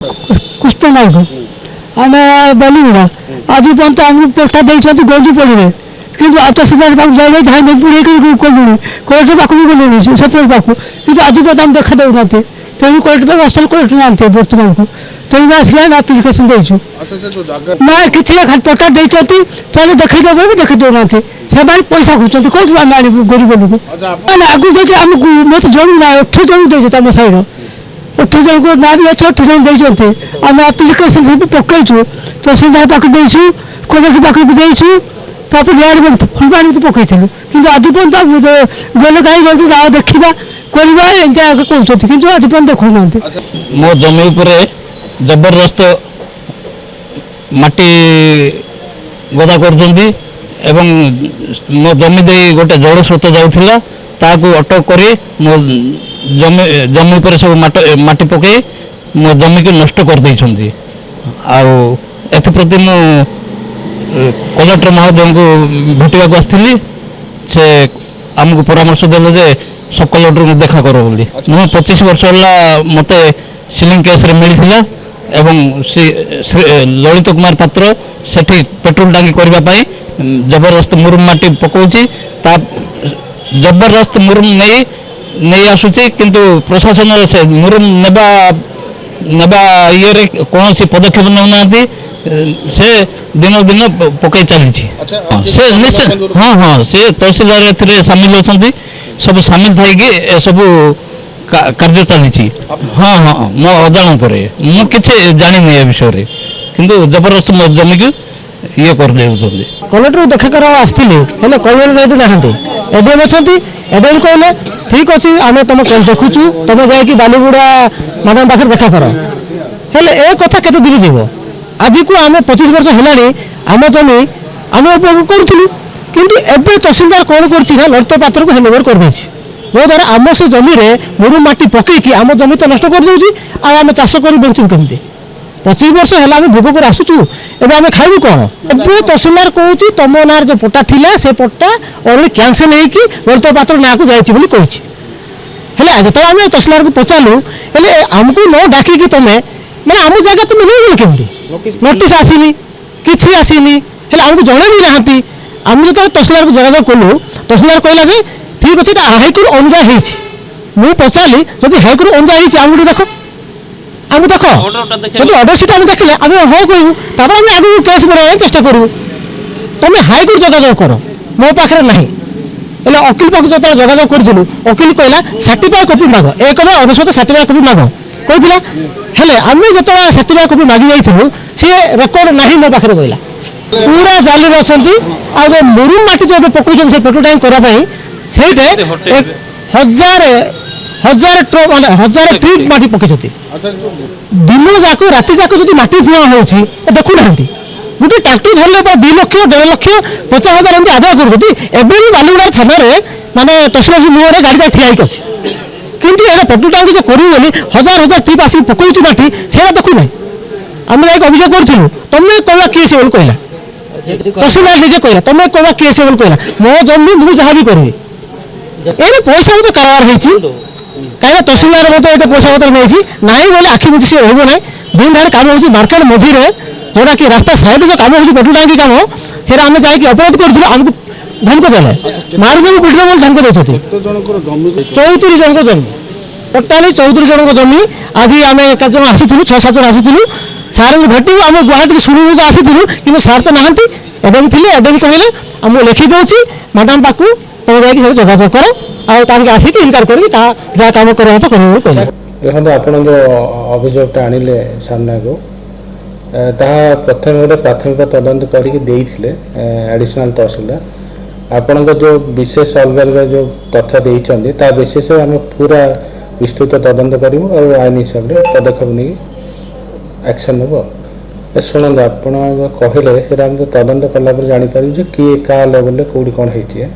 पुष्प नायक आम बलुगुड़ा आज पर्यटन आम पोस्टा देखते गंजीपड़ी कि तहसीलदार पाक जाए धान पुड़े कलुनी कलेक्टर पाक भी गलुनी सेपरेट पाक कि आज पर्यटन आम देखा देना तेणु कलेक्टर पाक आसाल कलेक्टर ना बर्तमान को तेणु आसिक आम आप्लिकेसन देचु ना कि पट्टा देखते चलो देखा भी देखी दौना से पैसा खोजते कौन आम आनबू गरीब लोग आगु देखिए आम मत जन ना 8 जन देखते आम साइड 8 जन को ना भी अच्छे 8 जन देखते आम आप्लिकेसन सब पकईचु तहसीलदार पाक देचु कलेक्टर पाक भी देचु तापर यार फुलबाणी तो पकईलु कि आज पर्यटन गले कहीं जल्दी ना देखा करवा एमती आगे कहते कि आज पर्यटन देखा ना मो जमी उपर जबरदस्त माटी गदा कर मो जमी दे गोटे जल स्रोत जाऊला ताकू अटक कर मो जमी पर सब माटी पकई मो जमी को नष्ट कर देइछंती एप्रति मु कलेक्टर महोदय को भेटा आसती से आमको परामर्श देले जे सब कलेक्टर को देखा कर बोली मु 25 वर्ष है मत सिलिंग केस रे मिलता एवं ललित कुमार पात्र सेठी पेट्रोल टांगी करने जबरदस्त मुरुम माटी पकाउची ता जबरदस्त मुरुम नहीं आसुची किंतु प्रशासन से मुरुम नेबा ये कौन सी पदक्षेप नौना से दिन दिन पकई चली से निश्चित हाँ हाँ से तहसीलदार ए सामिल होती सब सामिल थी सब कार्य चली हाँ हाँ मो अजाणत मुझे जानी ए विषय किंतु जबरदस्त मो जमी को ये कर कलेक्टर देखा कर आसती कलेक्टर ना एवं कहले ठीक अच्छे आम तुम देखुचु तुम जा बालीगुड़ा मैडम पाखे देखा कर हेले ए कथा केते दिन जीव आज को आम 25 वर्ष है आम जमी आम उपभोग करूँ किंतु एवं तहसीलदार कौन कर ललित पात्र को हैंडओवर कर जो द्वारा आम से जमी मुरुम माटी पकईकि आम जमी तो नष्ट कर दूसरी आम चाष कर बचू कमी 25 वर्ष है आम भोग कर आसुचु एवं आम खाइबू कौन एवं तहसीलदार कहूँ तुम नार जो पट्टा थिला से पट्टा अलरेडी कैंसल होगी ललित पात्र ना को जाइए जो आम तहसीलदार को पचारू हेले आमको न डाकिकी तुम मैंने आम जगह तुम नहीं केमती नोटिस आसनी कि आसनी आमको जड़े भी ना आम जो तहसीलदार को जोगाजोग कलु तहसीलदार कहला ठीक अच्छे हाईकोर्ट अनुजा मुझे पचारि जब हाईकोर्ट अनुजा आम देख आम देख जब अर्डर सीट आम देखले आम हाँ कहूँ आगे केस बढ़ाई चेष्टा करूँ तुम हाईकोर्ट जोगाजोग कर मो पाखे ना वकिल पाक जो जोगाजोग करूँ वकिल कहला सर्टिफाइड कॉपी माग एक अनुसत सर्टिफाइड कॉपी माग कहला आम जो सर्टिफाइड कॉपी मागी जाइलु सी रेकर्ड ना मो पाखे कहला पूरा जाली अच्छा जो मुरुम माटी जो पकाउन से पेट्रोल टैंक करने से 1000 ट्रक माने 1000 ट्रिप माटी पकई दिन जाक राति जाक जो माटी फुआ हो देखु ना गोटे ट्राक्टर धरले 2 लाख 1.5 लाख 50,000 एमती आदाय कर बालीगुड़ा थाना माने तहसील मुहर गाड़ी ठिया अच्छे किंतु ये पेट्रोल टैंक जो करूँ बोली 1000 ट्रिप आसिक पकाउछु माटी से देखु ना आम जाक अभियोग करूँ तुम कहवा किए से कहला तहसीलदार निजे कहला तुम कहवा किए से कहला मो जमी मुझे जहाँ भी करी ये पैसा तो कारबार होती कहीं तहसीलदार मत ये पैसा पत्र नहीं ना बोले आखि बुझी से रहा दिन धारे कम हो मार्केट मझी जोटा कि रास्ता साइड जो कम हो पेट्रोल टांकी कम से आम जाकि अपराध करूँ आमको धमक देले मारिदेव पिटे बोल धमक देते 34 जन जमी टोटाली 34 जन जमी आज आम एक जन आसी 6-7 जन आसी सार को भेटू आम गुवाहाटी शुणु आसी कि सार तो नहांती एवं थे कहले आमको लिखी दूसरी मैडम पाक तुम जा जोगाजोग कर आसिक इनकार कर जहाँ कम कर कहले देखो आप जो अभियोगटा आणिले सामना को प्रथम गोटे प्राथमिक तदंत करके एडिशनल तहसीलदार आपण जो विशेष अलग अलग जो तथ्य देते ता विशेष आम पूरा विस्तृत तदंत करूँ और आईन हिसाब से पदक्षेप नहीं एक्शन नब शुणु आप कहले तदंत कला जापर किए क्या लेवल कौटी कौन होती है